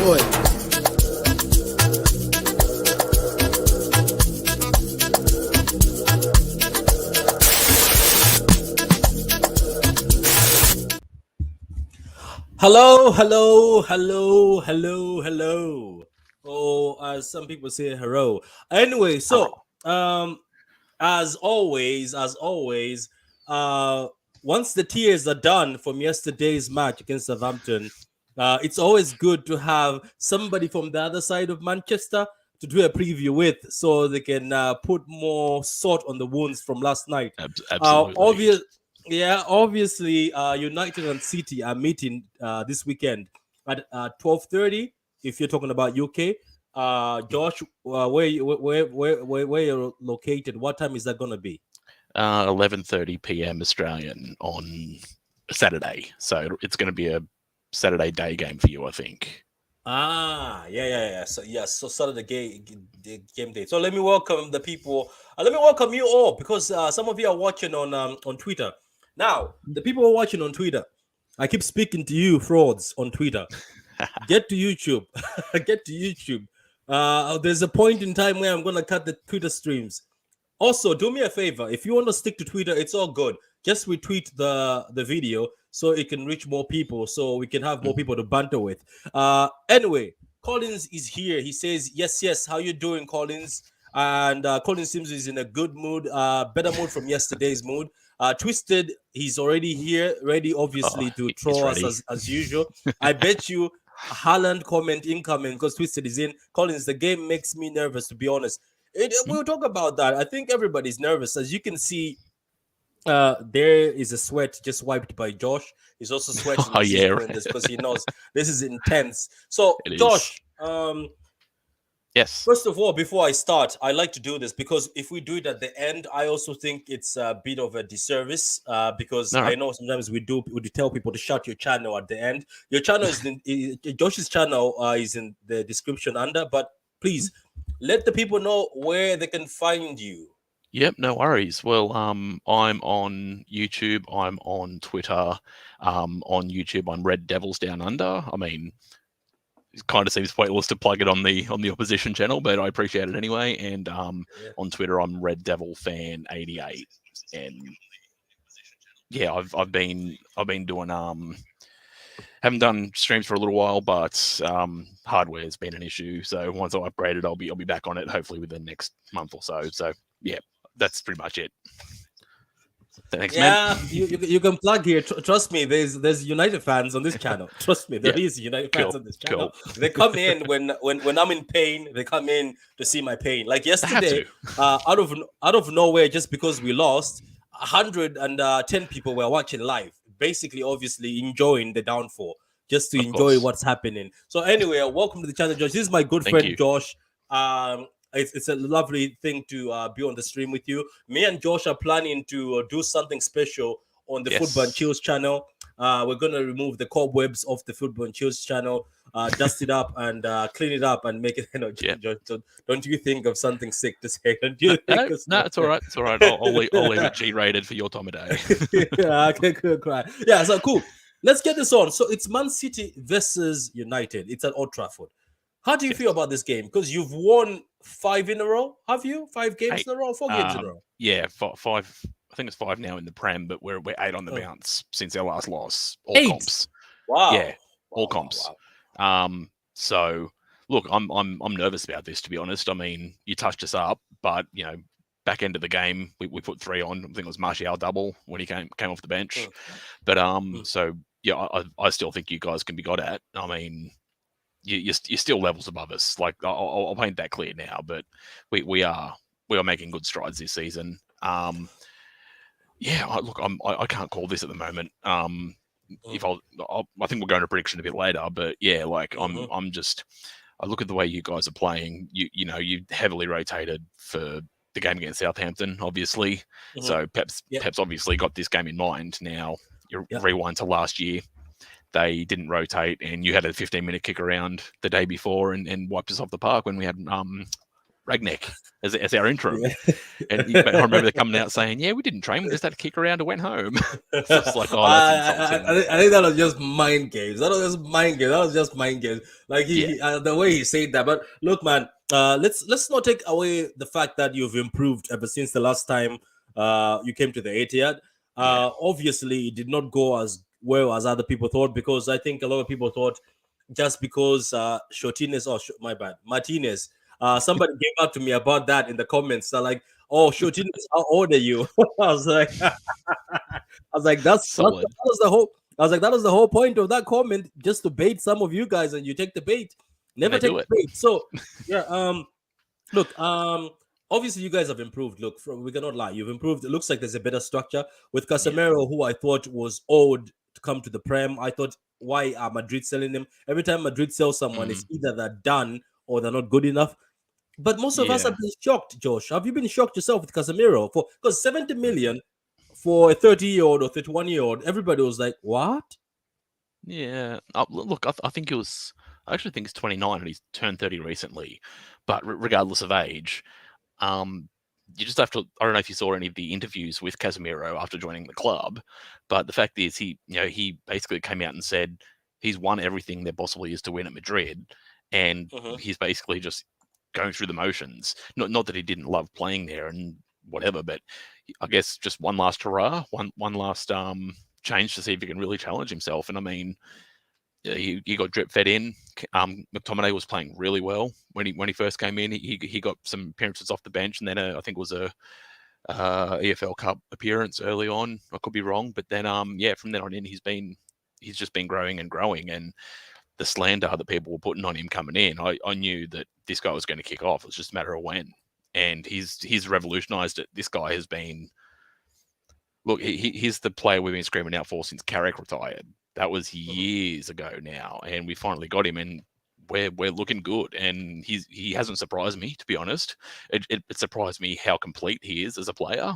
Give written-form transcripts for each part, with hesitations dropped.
Enjoy. Hello, hello, hello, hello, hello. Or as some people say, hello. Anyway, so as always, uh, once the tears are done from yesterday's match against Southampton, it's always good to have somebody from the other side of Manchester to do a preview with, so they can put more salt on the wounds from last night. Absolutely. Obviously, United and City are meeting this weekend at 12:30. If you're talking about UK, Josh, where you're located? What time is that gonna be? 11:30 p.m. Australian on Saturday. So it's going to be a Saturday day game for you, I think. Yeah. So Saturday game day. So let me welcome the people. Let me welcome you all because some of you are watching on Twitter. Now, the people who are watching on Twitter, I keep speaking to you frauds on Twitter. Get to YouTube. Get to YouTube. There's a point in time where I'm gonna cut the Twitter streams. Also, do me a favor. If you want to stick to Twitter, it's all good. Just retweet the video so it can reach more people, so we can have more people to banter with. Anyway, Collins is here. He says, yes. How you doing, Collins? And Collins seems he's in a good mood, better mood from yesterday's mood. Twisted, he's already here, ready, obviously, to troll us as usual. I bet you Haaland comment incoming because Twisted is in. Collins, the game makes me nervous, to be honest. We'll talk about that. I think everybody's nervous. As you can see, there is a sweat just wiped by Josh. He's also sweating as he's doing this because he knows this is intense. So, Josh, yes. First of all, before I start, I like to do this because if we do it at the end, I also think it's a bit of a disservice because I know sometimes we tell people to shut your channel at the end. Your channel Josh's channel is in the description under, but please let the people know where they can find you. Yep, no worries. Well, I'm on YouTube. I'm on Twitter. On YouTube, I'm Red Devils Down Under. I mean, it kind of seems pointless to plug it on the opposition channel, but I appreciate it anyway. And on Twitter, I'm Red Devil Fan 88. And yeah, I've been doing haven't done streams for a little while, but hardware's been an issue. So once I upgrade it, I'll be back on it hopefully within the next month or so. So yeah, that's pretty much it. Thanks, man. You can plug here. Trust me, there's United fans on this channel. Trust me, there is United fans on this channel. They come in when I'm in pain. They come in to see my pain. Like yesterday, out of nowhere, just because we lost, 110 people were watching live. Basically, obviously enjoying the downfall, just to enjoy what's happening. So anyway, welcome to the channel, Josh. This is my good friend Josh. It's a lovely thing to be on the stream with you. Me and Josh are planning to do something special on the Football and Chills channel. We're going to remove the cobwebs off the Football and Chills channel, dust it up and clean it up and make it, Josh, don't you think of something sick to say? Don't you think no, it's all right. It's all right. I'll leave it G-rated for your time of day. Okay, good. Yeah, so cool. Let's get this on. So it's Man City versus United. It's at Old Trafford. How do you feel about this game? Because you've won 5 in a row. Have you? 5 games in a row? 4 games in a row? Yeah, 5. I think it's 5 now in the Prem, but we're 8 on the bounce since our last loss. All 8? Comps. Wow. Yeah, all comps. Wow. So look, I'm nervous about this, to be honest. I mean, you touched us up, but back end of the game, we put 3 on. I think it was Martial double when he came off the bench. But so yeah, I still think you guys can be got at. I mean, you're still levels above us. Like I'll paint that clear now, but we are making good strides this season. Yeah, look, I can't call this at the moment. If I think we'll go into prediction a bit later, but yeah, like I'm just, I look at the way you guys are playing. You heavily rotated for the game against Southampton, obviously. So Pep's obviously got this game in mind. Now you rewind to last year. They didn't rotate, and you had a 15-minute kick around the day before and wiped us off the park when we had Ragnick as our interim. Yeah. And I remember coming out saying, "Yeah, we didn't train. We just had to kick around and went home." So it's like, oh, that's insulting. I think that was just mind games. That was just mind games. That was just mind games. Like the way he said that. But look, man, let's not take away the fact that you've improved ever since the last time you came to the Etihad. Obviously, it did not go as well as other people thought, because I think a lot of people thought just because Martinez. Somebody came up to me about that in the comments. They're like, "Oh, Shortinez, how old are you?" I was like, that was the whole. I was like, that was the whole point of that comment, just to bait some of you guys, and you take the bait. Never take the bait. So yeah, look, obviously you guys have improved. Look, we cannot lie, you've improved. It looks like there's a better structure with Casemiro, who I thought was owed to come to the Prem. I thought, why are Madrid selling him? Every time Madrid sells someone, it's either they're done or they're not good enough. But most of us have been shocked, Josh. Have you been shocked yourself with Casemiro? Because 70 million for a 30-year-old or 31-year-old, everybody was like, what? Yeah. Look, I think it was. I actually think he's 29 and he's turned 30 recently. But regardless of age, you just have to. I don't know if you saw any of the interviews with Casemiro after joining the club, but the fact is, he basically came out and said he's won everything there possibly is to win at Madrid, and he's basically just going through the motions. Not that he didn't love playing there and whatever, but I guess just one last hurrah, one last change to see if he can really challenge himself. And I mean, he got drip fed in. McTominay was playing really well when he first came in. He got some appearances off the bench, and then I think it was a EFL Cup appearance early on. I could be wrong, but then from then on in, he's just been growing and growing. And the slander that people were putting on him coming in, I knew that this guy was going to kick off. It was just a matter of when. And he's revolutionized it. This guy has been, look, he's the player we've been screaming out for since Carrick retired. That was years ago now, and we finally got him, and we're looking good. And he hasn't surprised me, to be honest. It surprised me how complete he is as a player.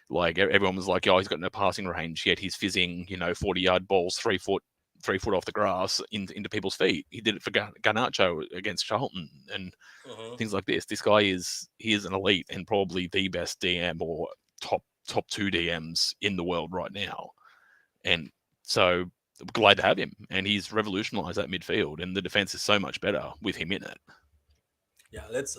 Like everyone was like, "Oh, he's got no passing range," yet he's fizzing, 40-yard balls 3 foot off the grass into people's feet. He did it for Garnacho against Charlton and things like this. This guy is an elite and probably the best DM or top 2 DMs in the world right now. And so glad to have him. And he's revolutionized that midfield, and the defense is so much better with him in it. Yeah, let's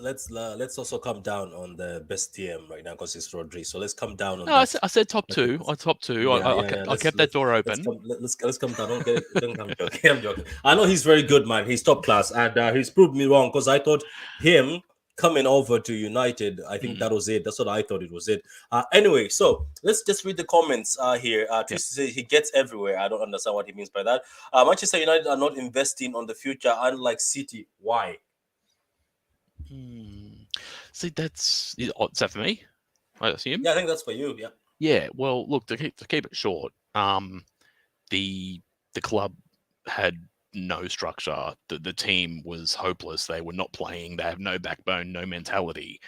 also come down on the best TM right now because it's Rodri. So let's come down on. No, I said top 2. I top 2. I kept that door open. Let's come down. I'm joking. I know he's very good, man. He's top class, and he's proved me wrong because I thought him coming over to United, I think that was it. That's what I thought it was it. Anyway, so let's just read the comments here. Twisty says he gets everywhere. I don't understand what he means by that. Manchester United are not investing on the future, unlike City. Why? See, is that for me? I assume. Yeah, I think that's for you. Yeah. Yeah. Well, look, to keep it short, the club had no structure. The team was hopeless. They were not playing. They have no backbone, no mentality.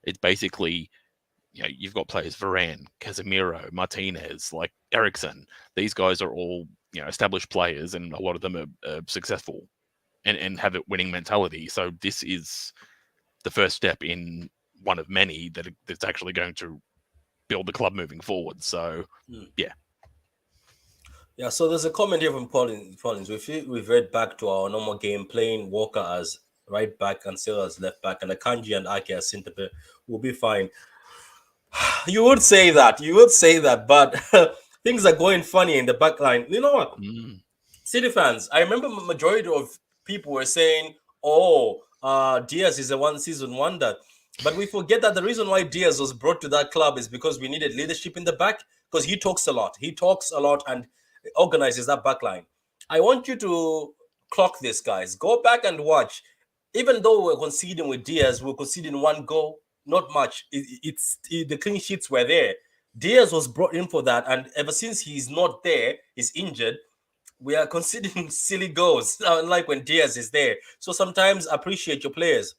It's basically, you've got players Varane, Casemiro, Martinez, like Eriksen. These guys are all established players, and a lot of them are successful and have a winning mentality. So this is the first step in one of many that's actually going to build the club moving forward. So, yeah. Yeah, so there's a comment here from Paulins. We've read back to our normal game, playing Walker as right back and Sale as left back, and Akanji and Ake as centre back, will be fine. You would say that, but things are going funny in the back line. You know what? City fans, I remember majority of people were saying, Diaz is a one-season wonder. But we forget that the reason why Diaz was brought to that club is because we needed leadership in the back, because he talks a lot. And organizes that back line. I want you to clock this, guys. Go back and watch. Even though we're conceding with Diaz, we're conceding 1 goal, not much. The clean sheets were there. Diaz was brought in for that, and ever since he's not there, he's injured, we are conceding silly goals, unlike when Diaz is there. So sometimes appreciate your players.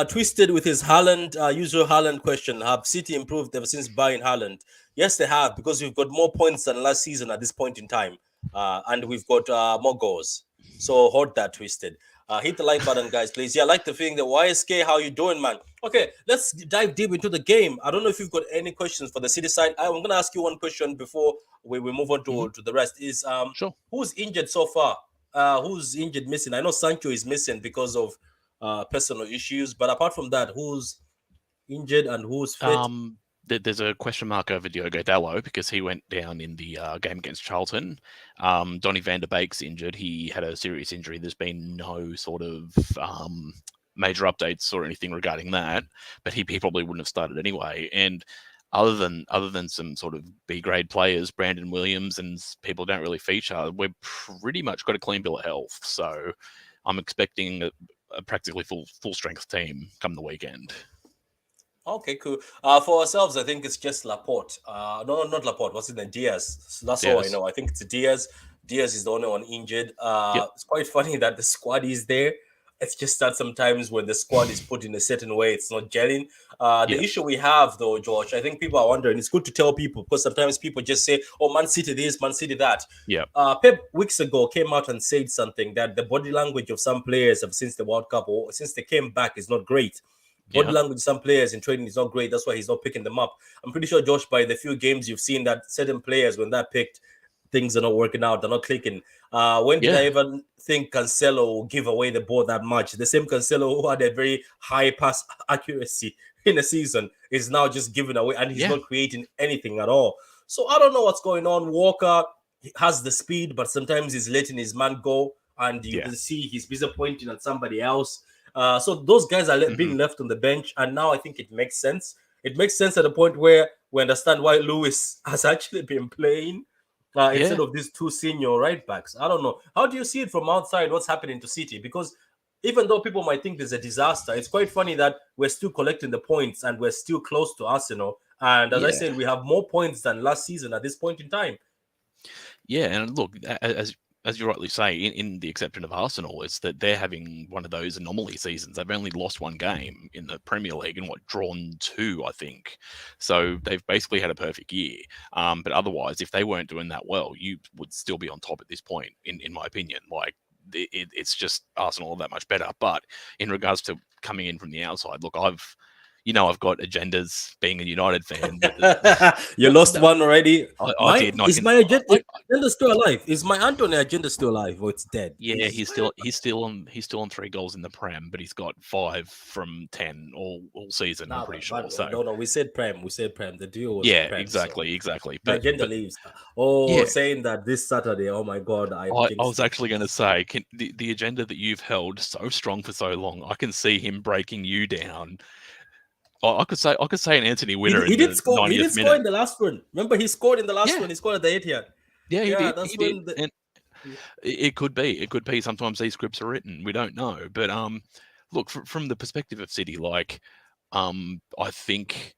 Twisted with his Haaland, usual Haaland question. Have City improved ever since buying Haaland? Yes, they have, because we've got more points than last season at this point in time. And we've got more goals. So hold that, Twisted. Hit the like button, guys, please. Yeah, I like the feeling that YSK, how you doing, man? Okay, let's dive deep into the game. I don't know if you've got any questions for the City side. I'm gonna ask you one question before we move on to the rest. Is Sure. who's injured so far? Who's injured missing? I know Sancho is missing because of personal issues, but apart from that, who's injured and who's fit? There's a question mark over Diogo Dalot because he went down in the game against Charlton. Donny van der Beek's injured. He had a serious injury. There's been no sort of major updates or anything regarding that, but he probably wouldn't have started anyway. And other than some sort of B grade players, Brandon Williams and people don't really feature, we've pretty much got a clean bill of health. So I'm expecting a practically full strength team come the weekend. Okay, cool. For ourselves, I think it's just Laporte. No, not Laporte. What's it then? Diaz. So that's all I know. I think it's Diaz. Diaz is the only one injured. It's quite funny that the squad is there. It's just that sometimes when the squad is put in a certain way, it's not gelling. The issue we have, though, George, I think people are wondering. It's good to tell people because sometimes people just say, "Oh, Man City this, Man City that." Yeah. Pep weeks ago came out and said something that the body language of some players since the World Cup or since they came back is not great. Body language of some players in training is not great. That's why he's not picking them up. I'm pretty sure, Josh, by the few games you've seen that certain players, when they're picked, things are not working out. They're not clicking. When did I even think Cancelo will give away the ball that much? The same Cancelo who had a very high pass accuracy in the season is now just giving away, and he's not creating anything at all. So I don't know what's going on. Walker has the speed, but sometimes he's letting his man go, and you can see he's disappointing on somebody else. So those guys are being left on the bench, and now I think it makes sense. It makes sense at the point where we understand why Lewis has actually been playing instead of these two senior right backs. I don't know. How do you see it from outside? What's happening to City? Because even though people might think there's a disaster, it's quite funny that we're still collecting the points and we're still close to Arsenal. And as I said, we have more points than last season at this point in time. Yeah, and look, as you rightly say, in the exception of Arsenal, it's that they're having one of those anomaly seasons. They've only lost one game in the Premier League and drawn two, I think. So they've basically had a perfect year. But otherwise, if they weren't doing that well, you would still be on top at this point, in my opinion. Like, it's just Arsenal are that much better. But in regards to coming in from the outside, look, I've got agendas being a United fan. You lost one already. I did. Is my agenda still alive? Is my Antony agenda still alive, or it's dead? Yeah, he's still on 3 goals in the Prem, but he's got 5 from 10 all season. I'm pretty sure. So no, we said Prem. The deal was Prem, exactly. But agenda leaves. Saying that this Saturday. Oh my God! I was actually going to say, the agenda that you've held so strong for so long, I can see him breaking you down. I could say an Anthony winner. He did score. He did score in the last one. Remember, he scored in the last one. He scored at the Etihad. Yeah, he did. That's when and it could be. It could be. Sometimes these scripts are written. We don't know. But look, from the perspective of City, like, I think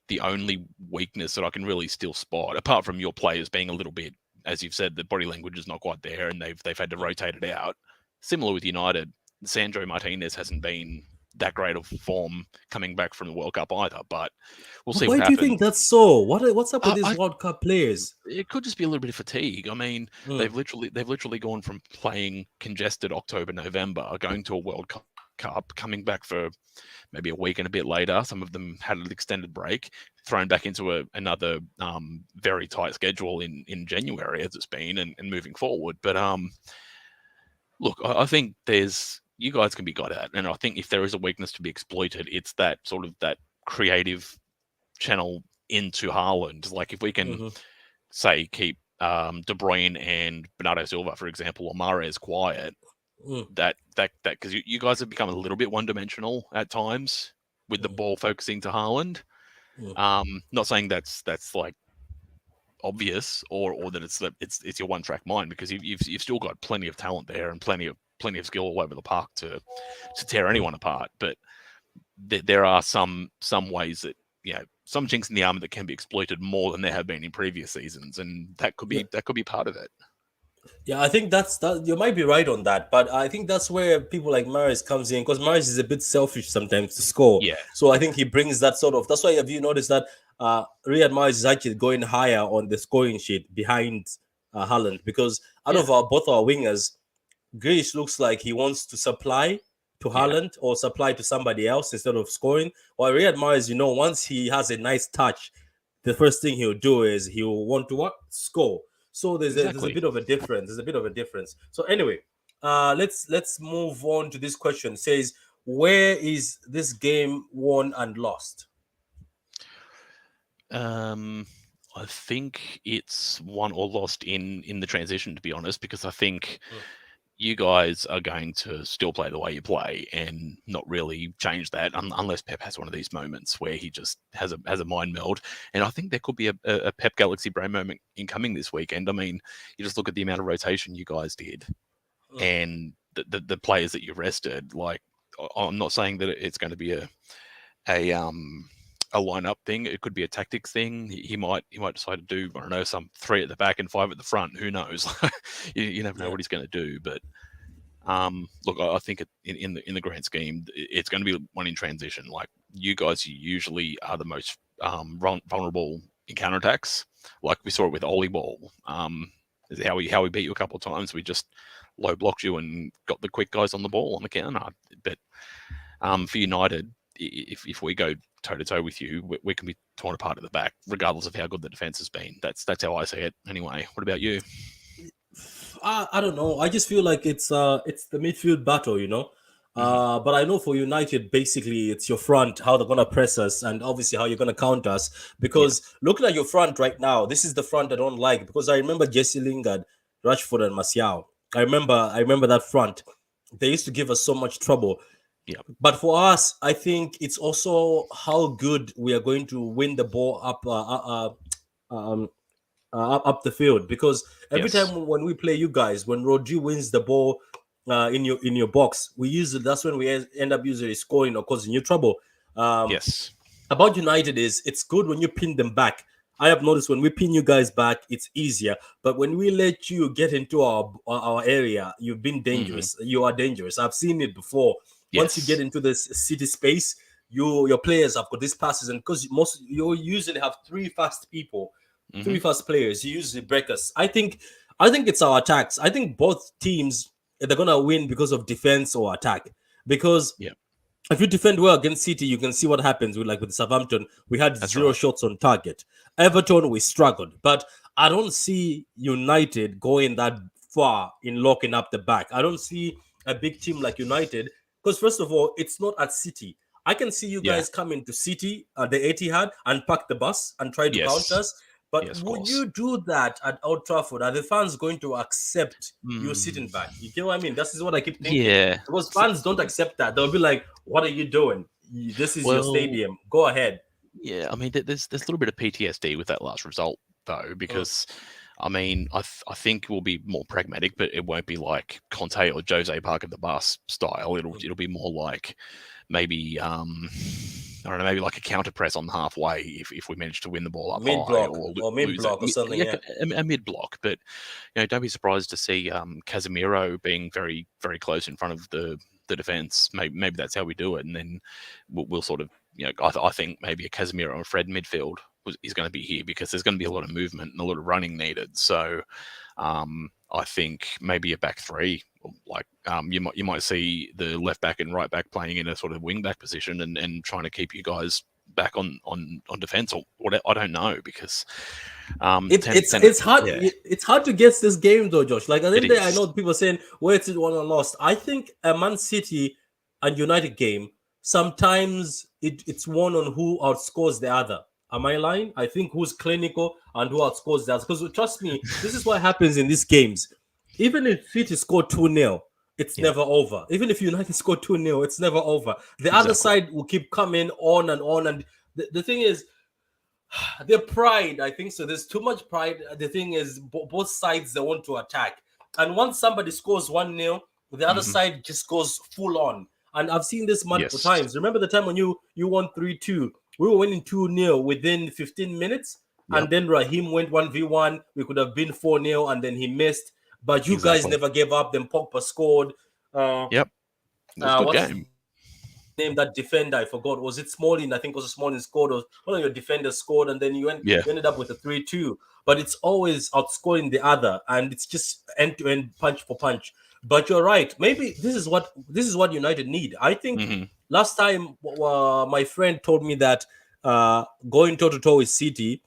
the only weakness that I can really still spot, apart from your players being a little bit, as you've said, the body language is not quite there, and they've had to rotate it out. Similar with United, Sandro Martinez hasn't been that great of form coming back from the World Cup either, but we'll see. Why do you think that's so? What's up with these World Cup players? It could just be a little bit of fatigue. I mean, they've literally gone from playing congested October, November, going to a World Cup, coming back for maybe a week and a bit later. Some of them had an extended break, thrown back into another very tight schedule in January as it's been and moving forward. But look, I think you guys can be got at, and I think if there is a weakness to be exploited, it's that sort of that creative channel into Haaland. Like, if we can say keep De Bruyne and Bernardo Silva, for example, or Mahrez quiet, that because you guys have become a little bit one-dimensional at times with the ball focusing to Haaland. Not saying that's like obvious or that it's your one-track mind, because you've still got plenty of talent there and plenty of skill all over the park to tear anyone apart. But there are some ways that, some chinks in the armor that can be exploited more than there have been in previous seasons, and that could be part of it. Yeah, I think that you might be right on that, but I think that's where people like Mahrez comes in, because Mahrez is a bit selfish sometimes to score. Yeah. So I think he brings that sort of. That's why have you noticed that Riyad Mahrez is actually going higher on the scoring sheet behind Haaland, because out of both our wingers, Grealish looks like he wants to supply to Yeah. Haaland or supply to somebody else instead of scoring. While Riyad Mahrez, once he has a nice touch, the first thing he'll do is he'll want to what? Score. So there's a Exactly. bit of a difference. There's a bit of a difference. So anyway, let's move on to this question. It says, where is this game won and lost? I think it's won or lost in the transition, to be honest, because I think you guys are going to still play the way you play and not really change that unless Pep has one of these moments where he just has a mind meld. And I think there could be a Pep Galaxy brain moment incoming this weekend. I mean, you just look at the amount of rotation you guys did and the players that you rested. Like, I'm not saying that it's going to be a lineup thing. It could be a tactics thing. He might decide to do, I don't know, some 3 at the back and 5 at the front. Who knows? you never know what he's going to do. But look, I think in the grand scheme, it's going to be one in transition. Like, you guys usually are the most vulnerable in counterattacks. Like we saw it with Oli Ball. Is how we beat you a couple of times. We just low blocked you and got the quick guys on the ball on the counter. But for United, if we go toe-to-toe with you, we can be torn apart at the back, regardless of how good the defense has been. That's how I see it anyway. What about you? I don't know. I just feel like it's the midfield battle, But I know for United, basically, it's your front, how they're gonna press us, and obviously how you're gonna counter us. Because looking at your front right now, this is the front I don't like. Because I remember Jesse Lingard, Rashford, and Martial. I remember that front. They used to give us so much trouble. Yeah. But for us, I think it's also how good we are going to win the ball up the field. Because every time when we play you guys, when Rodri wins the ball in your box, that's when we end up usually scoring or causing you trouble. Yes. About United is it's good when you pin them back. I have noticed when we pin you guys back, it's easier. But when we let you get into our area, you've been dangerous. You are dangerous. I've seen it before. Once you get into this city space, your players have got these passes, and because you usually have 3 fast people, 3 fast players, you usually break us. I think it's our attacks. I think both teams, they're gonna win because of defense or attack. Because if you defend well against City, you can see what happens with Southampton. We had 0 shots on target. Everton, we struggled. But I don't see United going that far in locking up the back. I don't see a big team like United. Because first of all, it's not at City. I can see you guys come into City at the Etihad and park the bus and try to counter us. But would you do that at Old Trafford? Are the fans going to accept you sitting back? You get what I mean? This is what I keep thinking. Yeah. Because fans don't accept that. They'll be like, what are you doing? This is your stadium. Go ahead. Yeah, I mean, there's a little bit of PTSD with that last result, though, because... I mean, I think we'll be more pragmatic, but it won't be like Conte or Jose park at the bus style. It'll be more like maybe I don't know, maybe like a counter press on halfway if we manage to win the ball up mid high or mid block or something. A mid block. But don't be surprised to see Casemiro being very very close in front of the defense. Maybe that's how we do it, and then we'll sort of I think maybe a Casemiro and Fred midfield is going to be here because there's going to be a lot of movement and a lot of running needed. So I think maybe a back 3, like you might see the left back and right back playing in a sort of wing back position and trying to keep you guys back on defense or whatever. I don't know, because it's hard. It's hard to guess this game though, Josh. Like, at the end of the day, I know people saying, where it's won or lost. I think a Man City and United game, sometimes it's one on who outscores the other. Am I lying? I think who's clinical and who outscores the other. Because trust me, this is what happens in these games. Even if City score 2-0, it's never over. Even if United score 2-0, it's never over. The other side will keep coming on and on. And the thing is, their pride, I think so. There's too much pride. The thing is, both sides, they want to attack. And once somebody scores 1-0, the other side just goes full on. And I've seen this multiple times. Remember the time when you won 3-2? We were winning 2-0 within 15 minutes. And then Raheem went 1v1. We could have been 4-0 and then he missed. But you guys never gave up. Then Pogba scored. It was a good game. Name that defender, I forgot. Was it Smalling? I think it was Smalling scored, or one of your defenders scored, and then you ended up with a 3-2. But it's always outscoring the other, and it's just end-to-end punch for punch. But you're right. Maybe this is what United need. I think Hmm. last time my friend told me that going toe to toe with City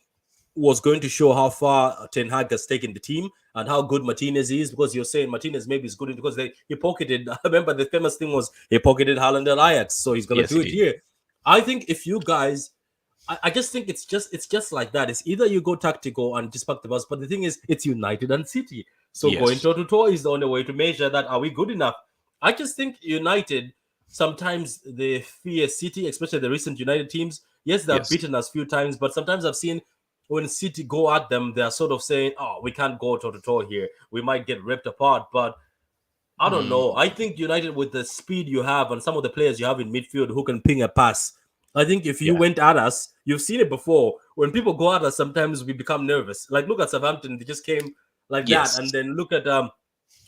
was going to show how far Ten Hag has taken the team and how good Martinez is, because you're saying Martinez maybe is good because he pocketed. I remember the famous thing was he pocketed Haaland at Ajax, so he's gonna Yes, do he it did. here. I think if you guys, I just think it's just like that. It's either you go tactical and just pack the bus, but the thing is, it's United and City, so going Yes. toe to toe is the only way to measure that. Are we good enough? I just think United sometimes they fear City, especially the recent United teams. Yes, they have Yes. beaten us a few times, but sometimes I've seen when City go at them, they're sort of saying, "Oh, we can't go toe to toe here. We might get ripped apart." But I don't Mm, know. I think United, with the speed you have and some of the players you have in midfield who can ping a pass, I think if you yeah. went at us, you've seen it before. When people go at us, sometimes we become nervous. Like look at Southampton; they just came like that, Yes. and then look at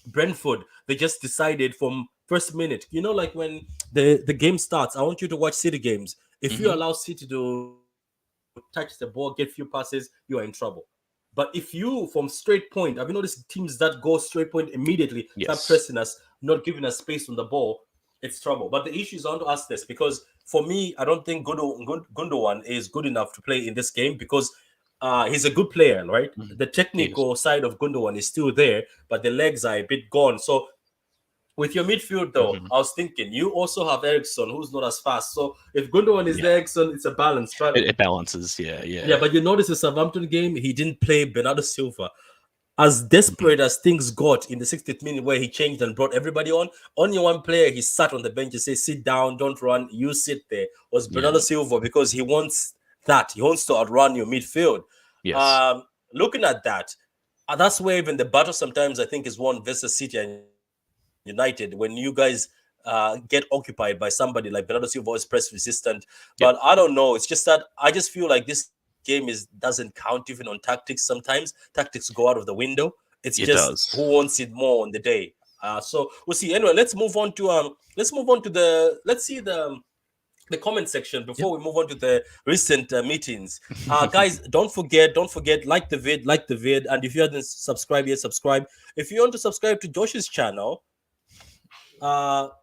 Brentford. They just decided from first minute. You know, like when the game starts. I want you to watch City games. If you Hmm. allow City to touch the ball, get few passes, you are in trouble. But if you from straight point, have you noticed teams that go straight point immediately start Yes. pressing us, not giving us space on the ball? It's trouble. But the issue is, I want to ask this because for me, I don't think Gundogan is good enough to play in this game because he's a good player, right? Mhm. The He is. technical side of Gundogan is still there, but the legs are a bit gone. So with your midfield, though, Hmm. I was thinking you also have Ericsson, who's not as fast. So if Gundogan is Yeah. the Ericsson, it's a balance. But It balances. Yeah. yeah, Yeah. but you notice the Southampton game, he didn't play Bernardo Silva. As Hmm. desperate as things got in the 60th minute where he changed and brought everybody on, only one player he sat on the bench and said, sit down, don't run, you sit there, was Bernardo Yeah. Silva, because he wants that. He wants to outrun your midfield. Yes. Um, Looking at that, that's where even the battle sometimes I think is won versus City and United when you guys get occupied by somebody like Bernardo Silva is press resistant. But I don't Yep. know. It's just that I just feel like this game doesn't count even on tactics. Sometimes tactics go out of the window. It's just It who wants does. it more on the day. So we'll see. Anyway, let's see the comment section before Yep. we move on to the recent meetings. Guys, don't forget, like the vid, and if you haven't subscribed yet, subscribe. If you want to subscribe to Josh's channel,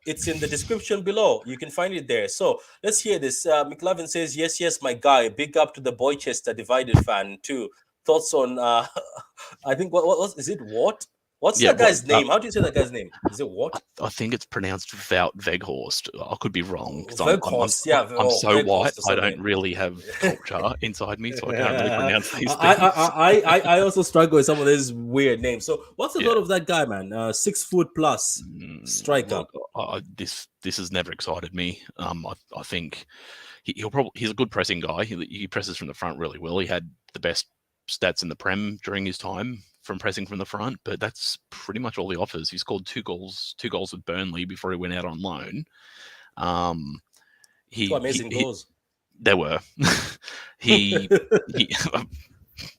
it's in the description below. You can find it there. So let's hear this. McLovin says, yes, yes, my guy. Big up to the Boychester Divided fan too. Thoughts on I think what is it? What? What's Yeah. that What? guy's name? How do you say that guy's name? Is it what? I think it's pronounced Wout Weghorst. I could be wrong because Veghorst, yeah, I'm so white. Veghorst or I don't something. really have culture inside me, so I can't really I, pronounce these I, things. I also struggle with some of these weird names. So, what's the Yeah. thought of that guy, man? 6 foot plus striker. Look, this has never excited me. I think he's a good pressing guy. He presses from the front really well. He had the best stats in the Prem during his time from pressing from the front, but that's pretty much all he offers. He scored two goals with Burnley before he went out on loan. Two amazing goals. There were. he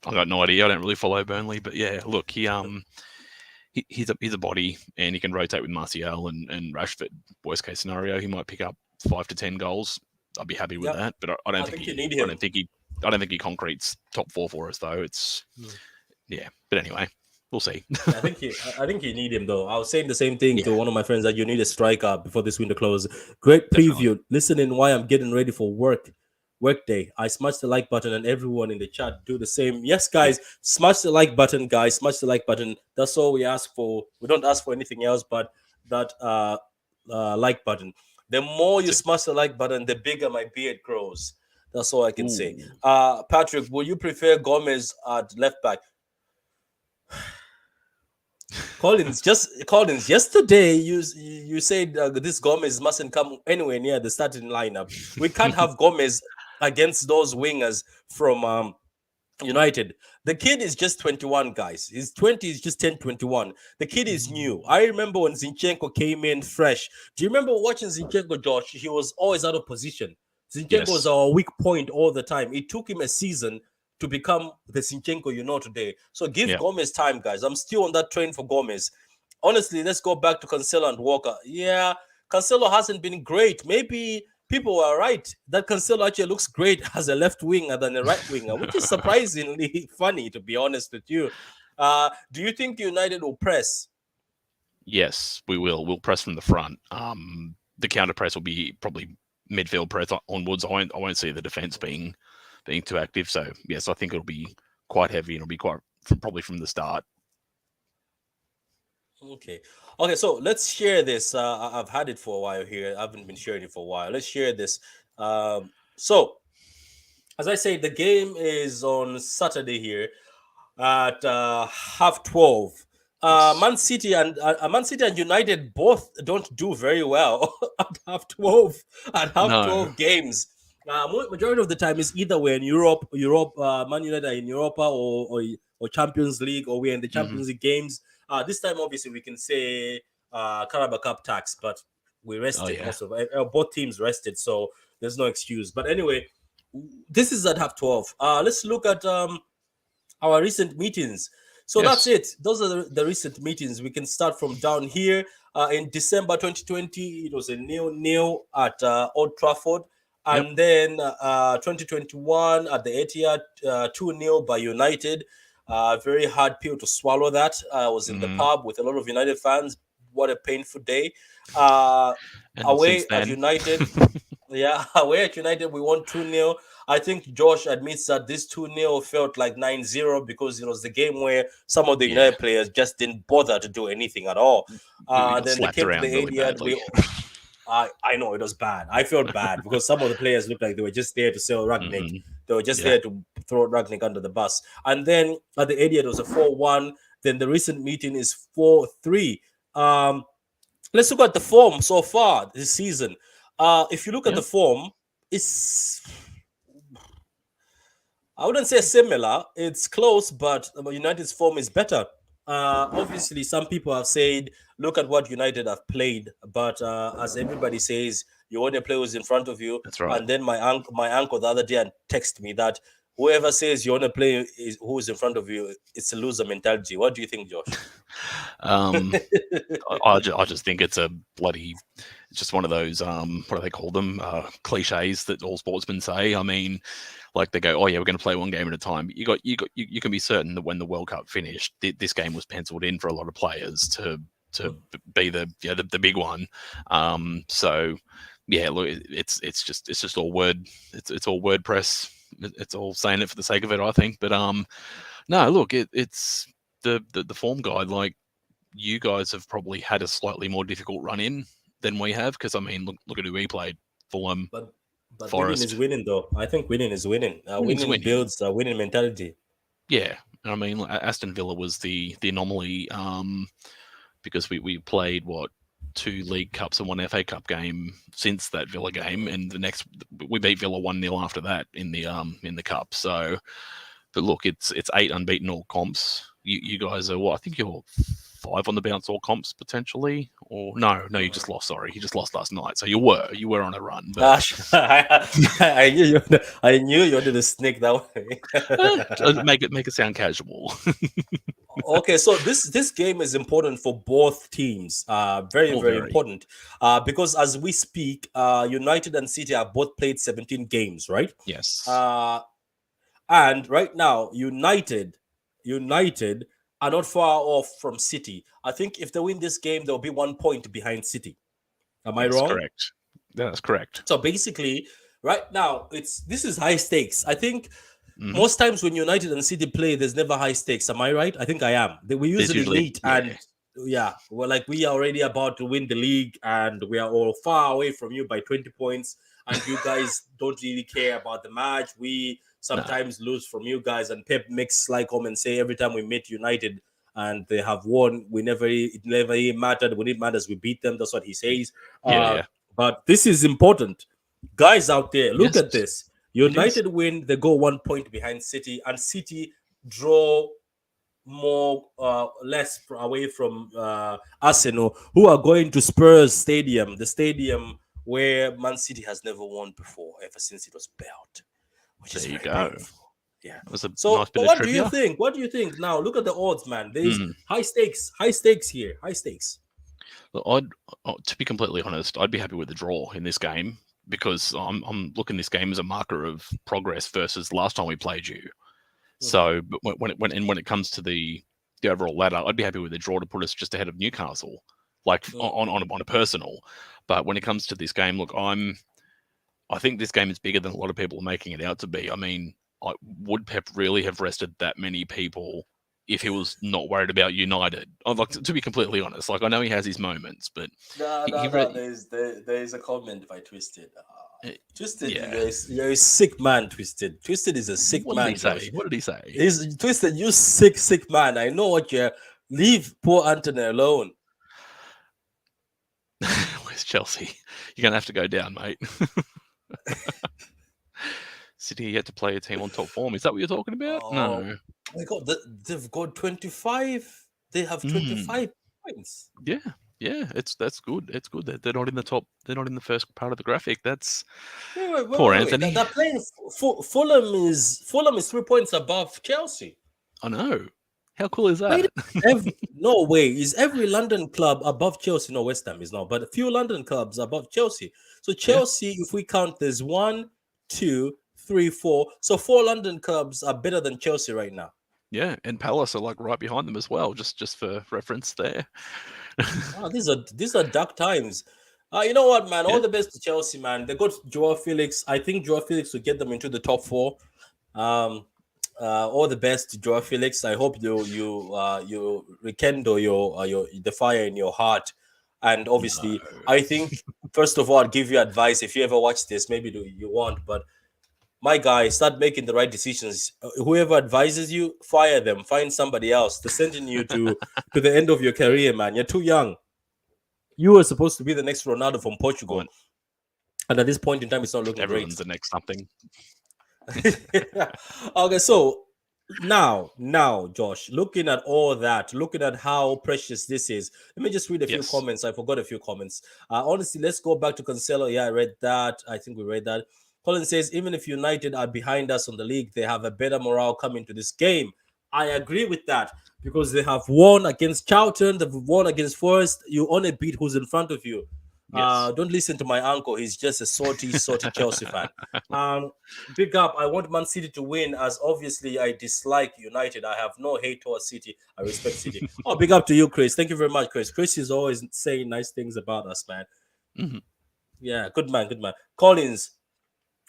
I got no idea. I don't really follow Burnley, but yeah, look, he's a body, and he can rotate with Martial and Rashford. Worst case scenario, he might pick up 5 to 10 goals. I'd be happy with Yep. that, but I don't I think think you he. need I him. don't think he. I don't think he concretes top 4 for us though. It's yeah, but anyway, we'll see. I think you need him though. I was saying the same thing to Yeah. one of my friends that you need a striker before this window closes. Great Definitely. preview. Listening while I'm getting ready for work day. I smash the like button and everyone in the chat do the same. Yes, guys, smash the like button, guys. Smash the like button. That's all we ask for. We don't ask for anything else but that like button. The more you That's it. smash the like button, the bigger my beard grows. That's all I can say. Ooh. Patrick, will you prefer Gomez at left back? Collins. Yesterday, you said this Gomez mustn't come anywhere near the starting lineup. We can't have Gomez against those wingers from United. The kid is just 21, guys. His 20 is just 10, 21. The kid is new. I remember when Zinchenko came in fresh. Do you remember watching Zinchenko, Josh? He was always out of position. Zinchenko was Yes. our weak point all the time. It took him a season to become the Zinchenko you know today. So give Yeah. Gomez time, guys. I'm still on that train for Gomez. Honestly, let's go back to Cancelo and Walker. Yeah, Cancelo hasn't been great. Maybe people were right that Cancelo actually looks great as a left winger than a right winger, which is surprisingly funny, to be honest with you. Do you think United will press? Yes, we will. We'll press from the front. The counter press will be probably midfield press onwards. I won't see the defense being too active. So yes, I think it'll be quite heavy and it'll be quite probably from the start. Okay. Okay, so let's share this. I've had it for a while here. I haven't been sharing it for a while. Let's share this. So, as I say, the game is on Saturday here at 12:30. Man City and United both don't do very well at half 12. At half No. 12 games. Majority of the time is either we're in Europe, Man United are in Europa or Champions League, or we're in the Champions League games. This time, obviously, we can say Carabao Cup tax, but we rested most of both teams rested, so there's no excuse. But anyway, this is at half 12. Let's look at our recent meetings. So that's it. Those are the recent meetings. We can start from down here. In December 2020, it was a 0-0 at Old Trafford. And then 2021 at the Etihad, 2-0 by United. Very hard pill to swallow that. I was in the pub with a lot of United fans. What a painful day. Away at United. Away at United, we won 2-0. I think Josh admits that this 2-0 felt like 9-0 because it was the game where some of the United players just didn't bother to do anything at all. Then they came to the Etihad. I know it was bad. I felt bad because some of the players looked like they were just there to sell Rangnick. They were just there to throw Rangnick under the bus. And then at the Etihad, it was a 4-1. Then the recent meeting is 4-3. Let's look at the form so far this season. If you look at the form, it's, I wouldn't say similar. It's close, but United's form is better. Obviously, some people have said, look at what United have played. But as everybody says, you want to play who's in front of you. That's right. And then my uncle the other day texted me that whoever says you want to play who's in front of you, it's a loser mentality. What do you think, Josh? I just think it's a bloody, it's just one of those, what do they call them? Cliches that all sportsmen say. I mean, like they go, oh yeah, we're going to play one game at a time. But you can be certain that when the World Cup finished, this game was penciled in for a lot of players to be the big one. So yeah, look, it's just all word. It's all WordPress. It's all saying it for the sake of it, I think. But no, look, it's the form guide. Like, you guys have probably had a slightly more difficult run in than we have, because I mean, look at who we played. Fulham, but Forest. Winning is winning, though. I think winning is winning. Winning builds a winning mentality. Yeah, I mean, Aston Villa was the anomaly, because we played 2 League Cups and 1 FA Cup game since that Villa game, and the next we beat Villa 1-0 after that in the cup. So, but look, it's 8 unbeaten all comps. You guys are I think you're 5 on the bounce all comps potentially, or no, you just lost. Sorry, you just lost last night. So you were on a run. But... I knew you wanted to sneak that way. make it sound casual. Okay, so this game is important for both teams. Very important. Because as we speak, United and City have both played 17 games, right? Yes. And right now, United are not far off from City. I think if they win this game, they'll be 1 point behind City. Am I wrong? Correct. That's correct. So basically, right now, this is high stakes. I think most times when United and City play, there's never high stakes. Am I right? I think I am. We usually meet and we're like, we are already about to win the league and we are all far away from you by 20 points. And you guys don't really care about the match. We sometimes lose from you guys. And Pep makes sly comments, say every time we meet United and they have won, it never mattered. When it matters, we beat them. That's what he says. But this is important. Guys out there, look at this. United win, they go 1 point behind City, and City draw less away from Arsenal, who are going to Spurs Stadium, the stadium where Man City has never won before, ever since it was built. There you go. Painful. Yeah. So, nice what do you think? What do you think now? Look at the odds, man. There's high stakes here. High stakes. Look, to be completely honest, I'd be happy with the draw in this game, because I'm looking at this game as a marker of progress versus last time we played you. So, but when it comes to the overall ladder, I'd be happy with the draw to put us just ahead of Newcastle. like on a personal. But when it comes to this game, look, I think this game is bigger than a lot of people are making it out to be. I mean, would Pep really have rested that many people if he was not worried about United? I'd like to be completely honest. Like, I know he has his moments, but there's a comment by Twisted. Twisted, yeah. you're a sick man, Twisted. Twisted is a sick What man. did he say? What did he say? He's Twisted. You sick man. I know what you're. Leave poor Anthony alone. Where's Chelsea? You're gonna have to go down, mate. City yet to play a team on top form. Is that what you're talking about? No. They've got 25. They have 25 points. Yeah. That's good. It's good that they're not in the top. They're not in the first part of the graphic. That's poor Anthony. They're playing. Fulham is 3 points above Chelsea. I know. How cool is that? No way. Is every London club above Chelsea? No, West Ham is not, but a few London clubs above Chelsea. So Chelsea, if we count, there's 1, 2, 3, 4. So 4 London clubs are better than Chelsea right now. Yeah, and Palace are like right behind them as well, just for reference there. These are dark times. You know what, man? All the best to Chelsea, man. They got Joao Felix. I think Joao Felix will get them into the top 4. All the best to Joao Felix. I hope you rekindle your the fire in your heart. And obviously, I think first of all, I'd give you advice. If you ever watch this, maybe you won't, but my guy, start making the right decisions. Whoever advises you, fire them. Find somebody else. They're sending you to the end of your career, man. You're too young. You were supposed to be the next Ronaldo from Portugal, and at this point in time, it's not looking Everyone's great. the next something. Okay, so now, Josh, looking at all that, looking at how precious this is, let me just read a few comments. I forgot a few comments. Honestly, let's go back to Cancelo. Yeah, I read that. I think we read that. Colin says, even if United are behind us on the league, they have a better morale coming to this game. I agree with that because they have won against Charlton, they've won against Forest. You only beat who's in front of you. Yes. Don't listen to my uncle. He's just a salty Chelsea fan. Big up. I want Man City to win, as obviously I dislike United. I have no hate towards City. I respect City. Big up to you, Chris. Thank you very much, Chris. Chris is always saying nice things about us, man. Mm-hmm. Yeah, good man. Collins,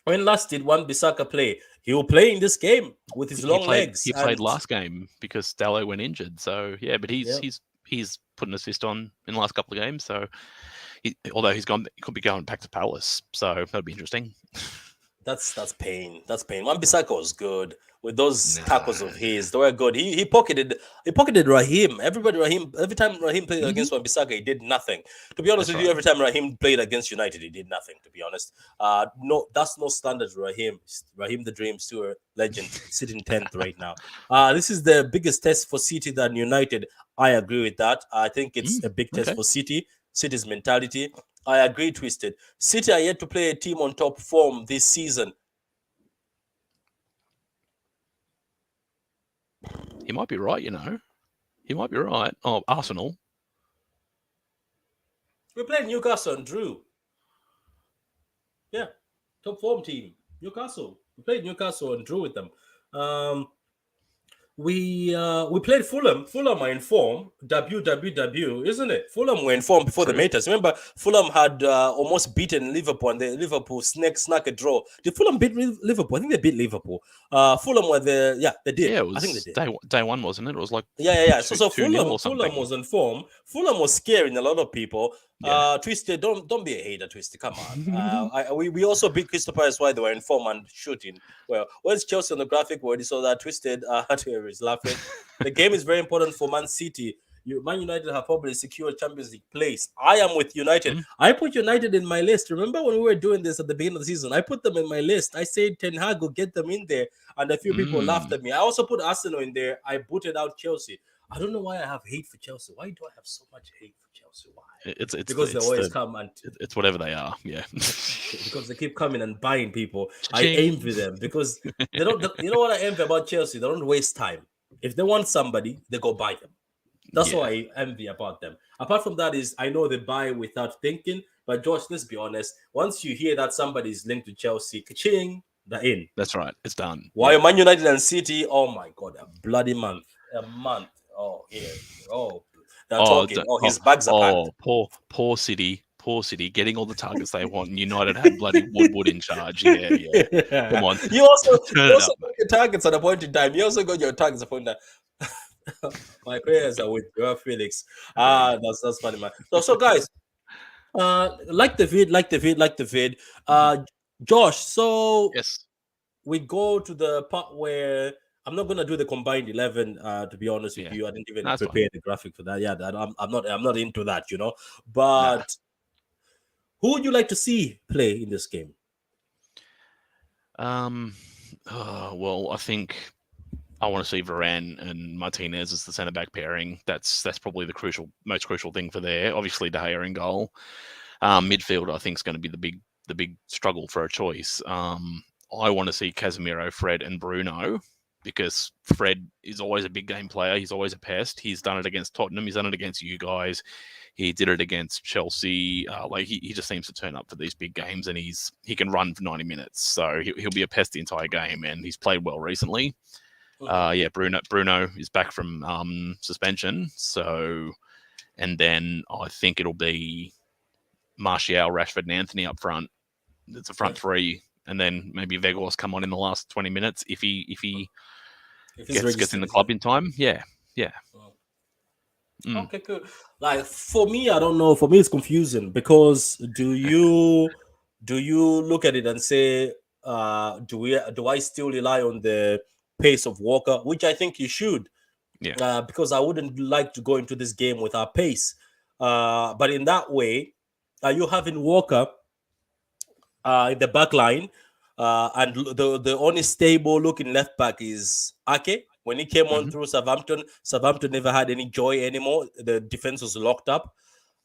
when last did Wan-Bissaka play? He will play in this game with his long legs. He played last game because Dallo went injured. So yeah, but he's put an assist on in the last couple of games. So although he could be going back to Palace. So that'd be interesting. That's pain. Wan-Bissaka was good with those tackles of his. They were good. He pocketed Raheem. Every time Raheem played against Wan-Bissaka, he did nothing. To be honest with you, every time Raheem played against United, he did nothing. To be honest, no, that's no standard. Raheem the Dream, still a legend, sitting 10th right now. This is the biggest test for City than United. I agree with that. I think it's a big test for City's mentality. I agree, Twisted. City are yet to play a team on top form this season. He might be right, He might be right. Oh, Arsenal. We played Newcastle and drew. Yeah, top form team. Newcastle. We played Newcastle and drew with them. We played Fulham. Fulham are in form. WWW, isn't it? Fulham were in form before the Maters. Remember, Fulham had almost beaten Liverpool, and the Liverpool snuck a draw. Did Fulham beat Liverpool? I think they beat Liverpool. Fulham were they did. Yeah, it was, I think they did. Day one, wasn't it? It was like So Fulham was in form. Fulham was scaring a lot of people. Twisted, don't be a hater, Twisted. Come on. We also beat Crystal Palace while they were in form and shooting. Well, where's Chelsea on the graphic? Where you saw that Twisted is laughing. The game is very important for Man City. Man United have probably secured Champions League place. I am with United. I put United in my list. Remember when we were doing this at the beginning of the season? I put them in my list. I said Ten Hag will get them in there, and a few people laughed at me. I also put Arsenal in there. I booted out Chelsea. I don't know why I have hate for Chelsea. Why do I have so much hate for Chelsea? Why? It's because they always come and it's whatever they are. Yeah, because they keep coming and buying people. I envy them because they don't. You know what I envy about Chelsea? They don't waste time. If they want somebody, they go buy them. That's what I envy about them. Apart from that is I know they buy without thinking. But Josh, let's be honest. Once you hear that somebody is linked to Chelsea, ka-ching, they're in. That's right. It's done. While Man United and City, oh my God, a bloody month. A month. Oh, yeah. Oh, They're talking. Oh, his bags are packed. Poor City. Poor City getting all the targets they want, and United had bloody Woodward in charge. Yeah. Come on, You also turn you it also up, got mate. your targets at a point in time. You also got your targets at a point in time. My prayers are with you, Felix. That's funny, man. So guys, like the vid. Josh. So Yes. we go to the part where I'm not gonna do the combined 11. To be honest with Yeah. you, I didn't even That's fine. prepare the graphic for that. Yeah, I'm not into that, Nah. But who would you like to see play in this game? Well, I think I want to see Varane and Martinez as the centre back pairing. That's probably the most crucial thing for there. Obviously, De Gea in goal. Midfield, I think, is going to be the big struggle for a choice. I want to see Casemiro, Fred, and Bruno, because Fred is always a big game player. He's always a pest. He's done it against Tottenham. He's done it against you guys. He did it against Chelsea. He just seems to turn up for these big games, and he can run for 90 minutes. So he'll be a pest the entire game, and he's played well recently. Bruno is back from suspension. So, and then I think it'll be Martial, Rashford, and Anthony up front. It's a front three, and then maybe Vegas come on in the last 20 minutes if he gets in the club in time. Yeah. Okay, cool. Like for me, I don't know. For me, it's confusing because do you look at it and say, do I still rely on the pace of Walker, which I think you should, because I wouldn't like to go into this game with our pace. But in that way, are you having Walker in the back line, and the only stable looking left back is Ake. When he came on through Southampton never had any joy anymore. The defense was locked up.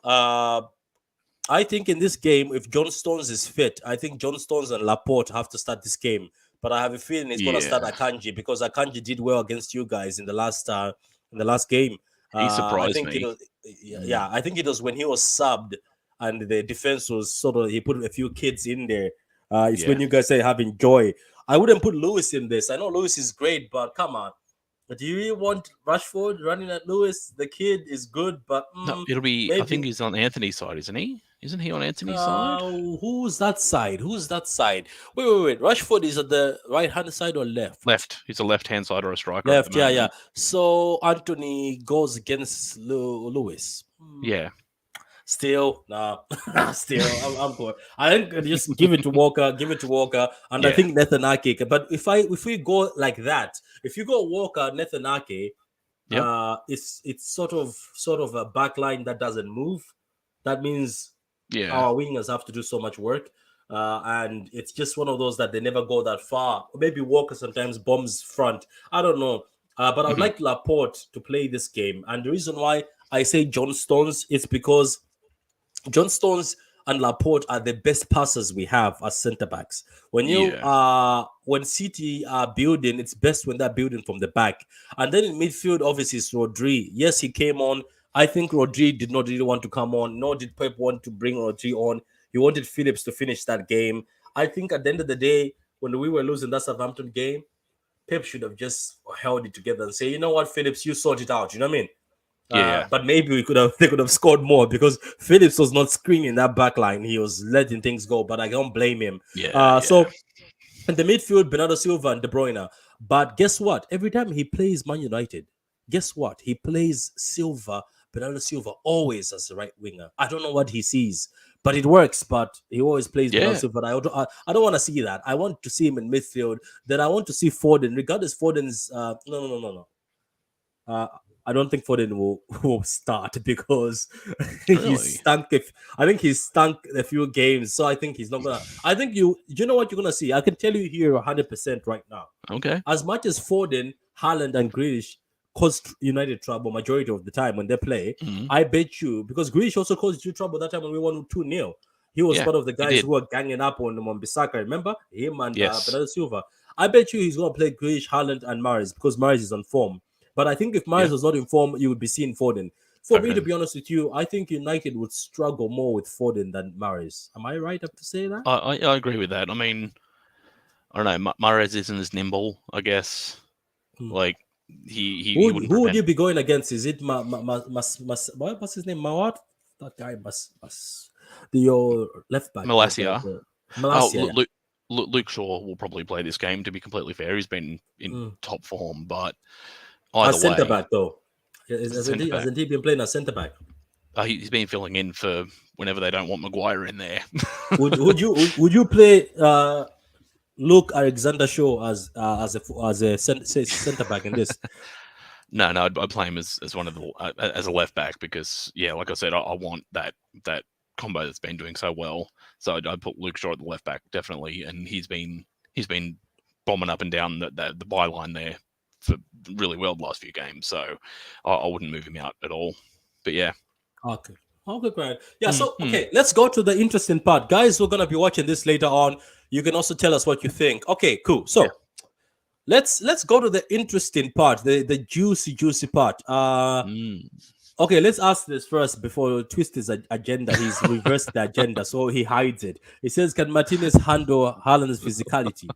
I think in this game, if John Stones is fit, I think John Stones and Laporte have to start this game. But I have a feeling he's going to start Akanji, because Akanji did well against you guys in the last game. He surprised I think me. I think it was when he was subbed and the defense was he put a few kids in there. It's when you guys say having joy. I wouldn't put Lewis in this. I know Lewis is great, but come on. Do you really want Rashford running at Lewis? The kid is good, but no, it'll be. Maybe. I think he's on Anthony's side, isn't he? Isn't he on Anthony's side? Who's that side? Wait. Rashford is at the right-hand side or left? Left. He's a left-hand side or a striker. Left, yeah. So Anthony goes against Lewis. Yeah. Still, nah. I'm good. I think just give it to Walker. And I think Nathan Ake. But if we go like that, if you go Walker, Nathan Ake, it's sort of a back line that doesn't move. That means our wingers have to do so much work. And it's just one of those that they never go that far. Maybe Walker sometimes bombs front. I don't know. But I'd like Laporte to play this game. And the reason why I say John Stones is because John Stones and Laporte are the best passers we have as centre backs. When when City are building, it's best when they're building from the back. And then in midfield, obviously, it's Rodri. Yes, he came on. I think Rodri did not really want to come on, nor did Pep want to bring Rodri on. He wanted Phillips to finish that game. I think at the end of the day, when we were losing that Southampton game, Pep should have just held it together and say, you know what, Phillips, you sort it out. You know what I mean? But maybe they could have scored more, because Phillips was not screening that back line. He was letting things go, but I don't blame him. So in the midfield, Bernardo Silva and De Bruyne. But guess what? Every time he plays Man United, guess what? He plays Bernardo Silva always as the right winger. I don't know what he sees, but it works. But he always plays Bernardo Silva. I don't want to see that. I want to see him in midfield. Then I want to see Foden, regardless Foden's no. I don't think Foden will start, because he's stunk. I think he's stunk a few games, so I think he's not gonna. I think you know what you're gonna see. I can tell you here 100% right now. Okay. As much as Foden, Haaland, and Grealish caused United trouble majority of the time when they play, I bet you, because Grealish also caused you trouble that time when we won 2-0. He was one of the guys who were ganging up on Bissaka. Remember him and Bernardo Silva. I bet you he's gonna play Grealish, Haaland, and Mahrez, because Mahrez is on form. But I think if Mahrez was not in form, you would be seeing Foden. For me, to be honest with you, I think United would struggle more with Foden than Mahrez. Am I right to say that? I agree with that. I mean, I don't know. Mahrez isn't as nimble, I guess. Like, Who would you be going against? Is it what's his name? Mawat? That guy your left back. Malacia. Malacia. Luke Shaw will probably play this game. To be completely fair, he's been in top form, but either way, centre back though. Hasn't he been playing as centre back? He's been filling in for whenever they don't want Maguire in there. would you play Luke Alexander Shaw as a centre back in this? No, I'd play him as one of the as a left back because like I said, I want that combo that's been doing so well. So I'd put Luke Shaw at the left back definitely, and he's been bombing up and down the byline there for really well the last few games. So I wouldn't move him out at all. But yeah. Okay, great. Yeah, so okay, let's go to the interesting part. Guys, we're gonna be watching this later on. You can also tell us what you think. Okay, cool. So let's go to the interesting part, the juicy part. Okay, let's ask this first before we twist his agenda. He's reversed the agenda, so he hides it. He says, can Martinez handle Haaland's physicality?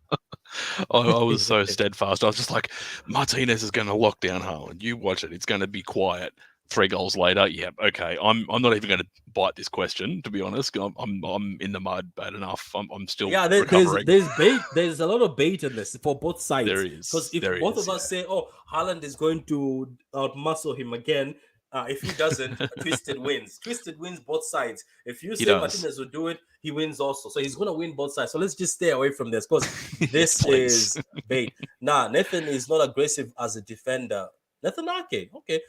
I was so steadfast. I was just like, Martinez is going to lock down Haaland. You watch it. It's going to be quiet. 3 goals later, okay. I'm not even going to bite this question, to be honest. I'm in the mud bad enough. I'm still recovering. There's bait. There's a lot of bait in this for both sides. There is. Because if both of us say, "Oh, Haaland is going to outmuscle him again," if he doesn't, Twisted wins. Twisted wins both sides. If you say Martinez will do it, he wins also. So he's going to win both sides. So let's just stay away from this because this is bait. Nathan is not aggressive as a defender. Nathan Ake, okay.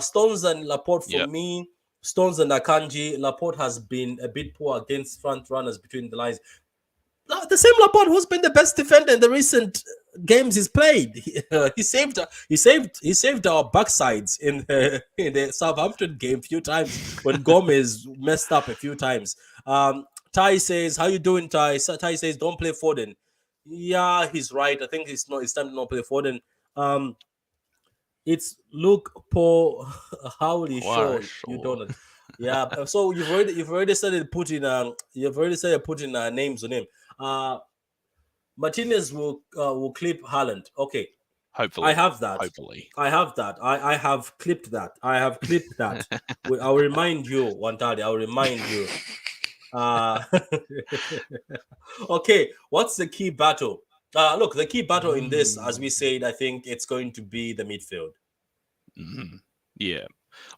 Stones and Laporte for me. Stones and Akanji. Laporte has been a bit poor against front runners between the lines. The same Laporte who's been the best defender in the recent games he's played. He saved our backsides in the Southampton game a few times when Gomez messed up a few times. Ty says, "How you doing, Ty?" Ty says, "Don't play Foden." Yeah, he's right. I think it's time to not play Foden. It's Luke Paul Howley Shaw. You don't. Yeah. So you've already started putting names on him. Martinez will clip Haaland. Okay. Hopefully. I have that. Hopefully. I have that. I have clipped that. I'll remind you, Wantadi. I'll remind you. Okay. What's the key battle? Look, the key battle in this, as we said, I think it's going to be the midfield. Yeah,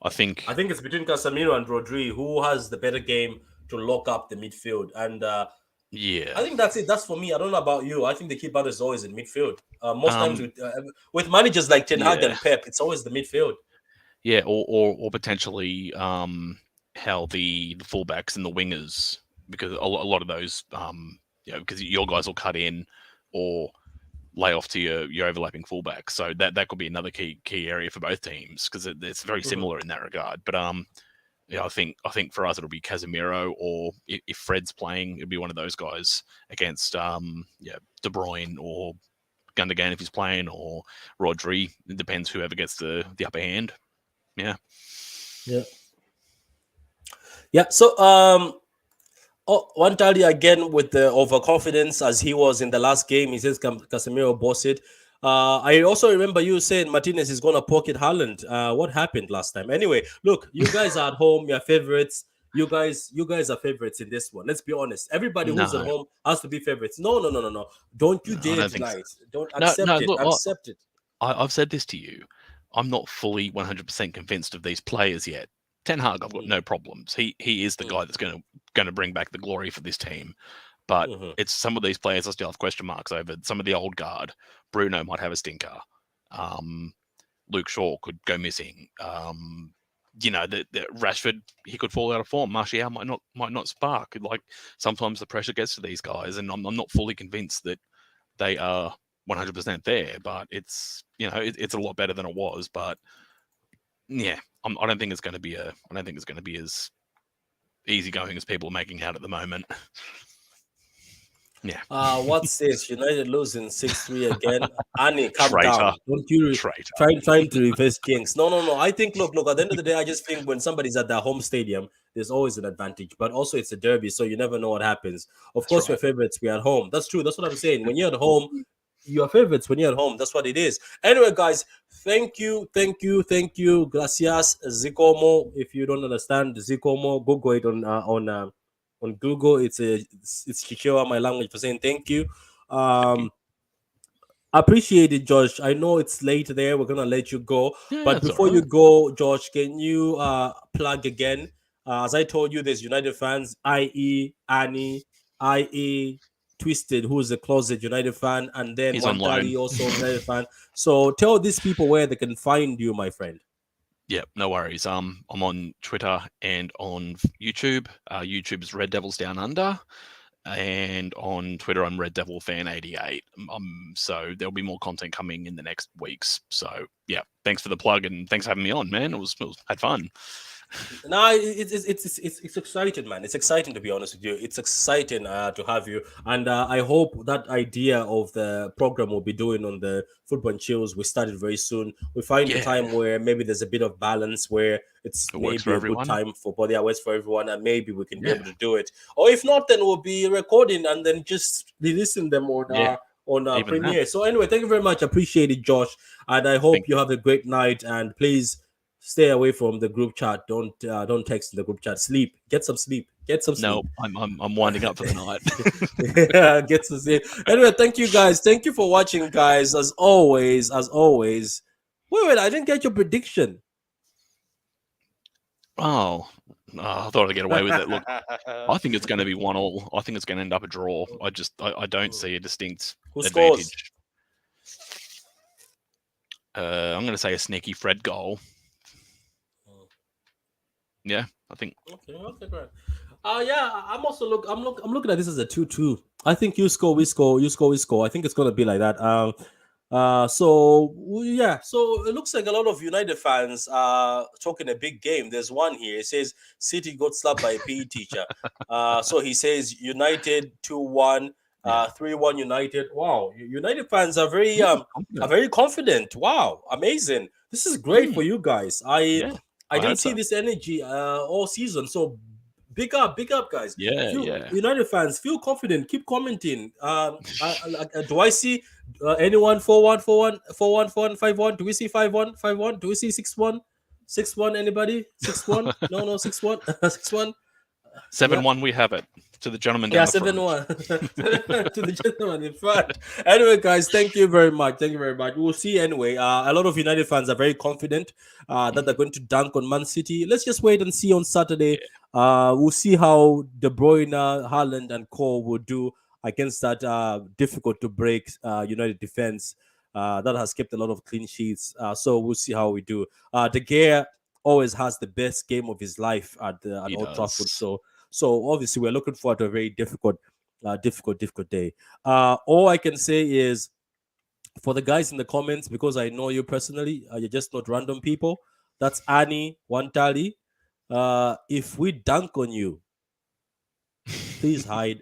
I think it's between Casemiro and Rodri who has the better game to lock up the midfield. And I think that's it. That's for me. I don't know about you. I think the key battle is always in midfield. Most times with managers like Ten Hag and Pep, it's always the midfield. Yeah, or potentially how the fullbacks and the wingers, because a lot of those because your guys will cut in or lay off to your overlapping fullback. So that could be another key area for both teams because it's very similar in that regard. But I think for us it'll be Casemiro, or if Fred's playing, it'll be one of those guys against De Bruyne or Gundogan if he's playing, or Rodri. It depends whoever gets the upper hand. Yeah. So Wantali again with the overconfidence as he was in the last game. He says Casemiro bossed it. I also remember you saying Martinez is going to pocket Haaland. What happened last time? Anyway, look, you guys are at home. You're favorites. You guys are favorites in this one. Let's be honest. Everybody who's at home has to be favorites. No. Don't you dare deny it. Don't accept it. Accept it. I've said this to you. I'm not fully 100% convinced of these players yet. Ten Hag, I've got no problems. He is the guy that's going to bring back the glory for this team. But it's some of these players I still have question marks over. Some of the old guard. Bruno might have a stinker. Luke Shaw could go missing. The Rashford, he could fall out of form. Martial might not spark. Like sometimes the pressure gets to these guys, and I'm not fully convinced that they are 100% there. But it's it's a lot better than it was. But yeah, I don't think it's going to be as easygoing as people are making out at the moment. Yeah. What's this? United losing 6-3 again. Annie, calm Traitor. down. Don't you trying to reverse jinx? No. I think look. At the end of the day, I just think when somebody's at their home stadium, there's always an advantage. But also, it's a derby, so you never know what happens. Of course, we're favorites. We're at home. That's true. That's what I'm saying. When you're at home, your favorites when you're at home. That's what it is. Anyway, guys, thank you. Gracias, Zikomo. If you don't understand Zikomo, Google it on Google. It's Chichewa, my language, for saying thank you. Appreciate it, Josh. I know it's late there. We're gonna let you go, Yeah, but that's before all you right. go, Josh, can you plug again? As I told you, there's United fans, i.e., Annie, i.e., Twisted, who's a closet United fan, and then He's on loan. Wantali, also United fan. So tell these people where they can find you, my friend. Yeah, no worries. I'm on Twitter and on YouTube. YouTube's Red Devils Down Under, and on Twitter I'm Red Devil Fan 88. So there'll be more content coming in the next weeks. So yeah, thanks for the plug and thanks for having me on, man. It was had fun. No, it's exciting, man. It's exciting, to be honest with you. It's exciting to have you, and I hope that idea of the program we'll be doing on the Football and Chills we started very soon. We find the Yeah. time where maybe there's a bit of balance, where it's It works maybe for a good everyone. time for body hours for everyone, and maybe we can be Yeah. able to do it. Or if not, then we'll be recording and then just releasing them on Yeah, on even that. Premiere. So anyway, thank you very much. Appreciate it, Josh, and I hope Thank you have a great night. And please stay away from the group chat. Don't text in the group chat. Sleep. Get some sleep. Get some sleep. No, I'm winding up for the night. Yeah, get some sleep. Anyway, thank you guys. Thank you for watching, guys. As always. Wait, I didn't get your prediction. Oh, I thought I'd get away with it. Look, I think it's going to be 1-1. I think it's going to end up a draw. I don't see a distinct Who advantage. scores? I'm going to say a sneaky Fred goal. Yeah, I think. Okay, great. Yeah, I'm also I'm looking at this as a 2-2. I think you score, we score, you score, we score. I think it's gonna be like that. So it looks like a lot of United fans are talking a big game. There's one here. It says City got slapped by a PE teacher. So he says United 2-1, 3-1 United. Wow, United fans are very confident. Wow, amazing. This is great for you guys. I didn't see this energy all season. So big up, guys. Yeah. United fans, feel confident. Keep commenting. Do I see anyone 4-1, 4-1, 4-1, 4-1, 5-1? Do we see 5-1, 5-1? Do we see 6-1, 6-1? Anybody? 6-1? No, 6-1, 6-1. 7-1. We have it to the gentleman down the front. 7-1 to the gentleman in front. Anyway, guys, thank you very much. We'll see anyway. A lot of United fans are very confident that they're going to dunk on Man City. Let's just wait and see on Saturday. We'll see how De Bruyne, Haaland, and Cole will do against that difficult to break United defense that has kept a lot of clean sheets. So we'll see how we do. De Gea always has the best game of his life at Old Trafford. So obviously we're looking forward to a very difficult day. All I can say is, for the guys in the comments, because I know you personally, you're just not random people. That's Annie Wantali. If we dunk on you, please hide.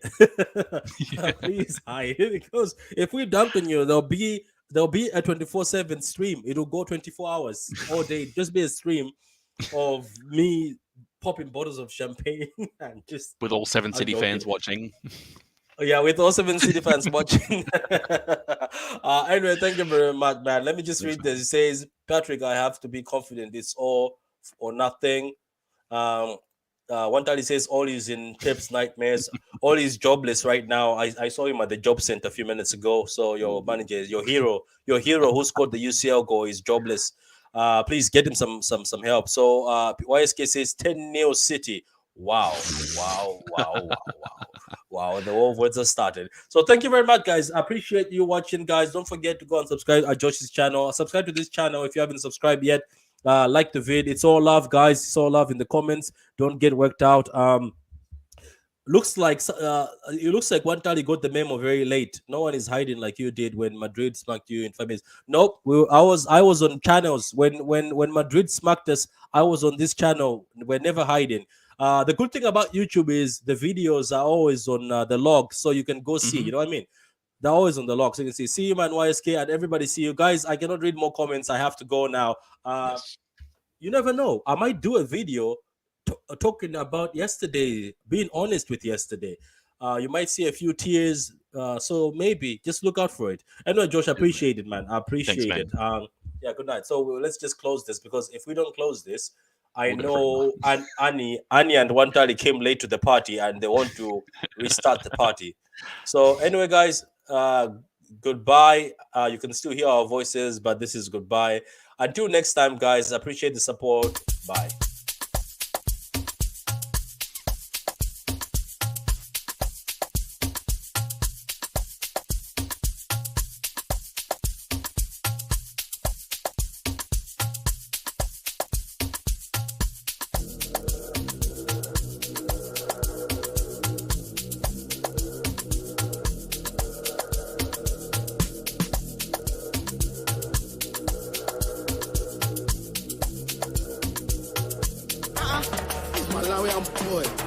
Please hide, because if we dunk on you, there'll be a 24/7 stream. It'll go 24 hours all day. Just be a stream of me popping bottles of champagne and just with all 7 City fans watching. Yeah, with all 7 City fans watching. Anyway, thank you very much, man. Let me just read this. It says, Patrick, I have to be confident. It's all or nothing. One time he says all is in Pep's nightmares. All is jobless right now. I saw him at the job center a few minutes ago. So your manager, your hero who scored the UCL goal is jobless. Please get him some help. So YSK says 10-0 City. Wow. The whole words are started. So thank you very much, guys. I appreciate you watching, guys. Don't forget to go and subscribe at Josh's channel. Subscribe to this channel if you haven't subscribed yet. Like the vid. It's all love, guys. It's all love in the comments. Don't get worked out. Looks like it looks like Wantali got the memo very late. No one is hiding like you did when Madrid smacked you in 5 minutes. Nope. I was on channels when Madrid smacked us. I was on this channel. We're never hiding. The good thing about YouTube is the videos are always on the log, so you can go see. You know what I mean? They're always on the log, so you can see you, man, YSK, and everybody see you guys. I cannot read more comments. I have to go now. You never know. I might do a video talking about yesterday, being honest with yesterday. You might see a few tears. So maybe just look out for it. Anyway, Josh, I appreciate it, man. I appreciate man. it. Yeah, good night. So let's just close this, because if we don't close this, I We'll go for know Annie and Wantali came late to the party and they want to restart the party. So anyway, guys, goodbye. You can still hear our voices, but this is goodbye. Until next time, guys, appreciate the support. Bye. Malawi, I'm boy.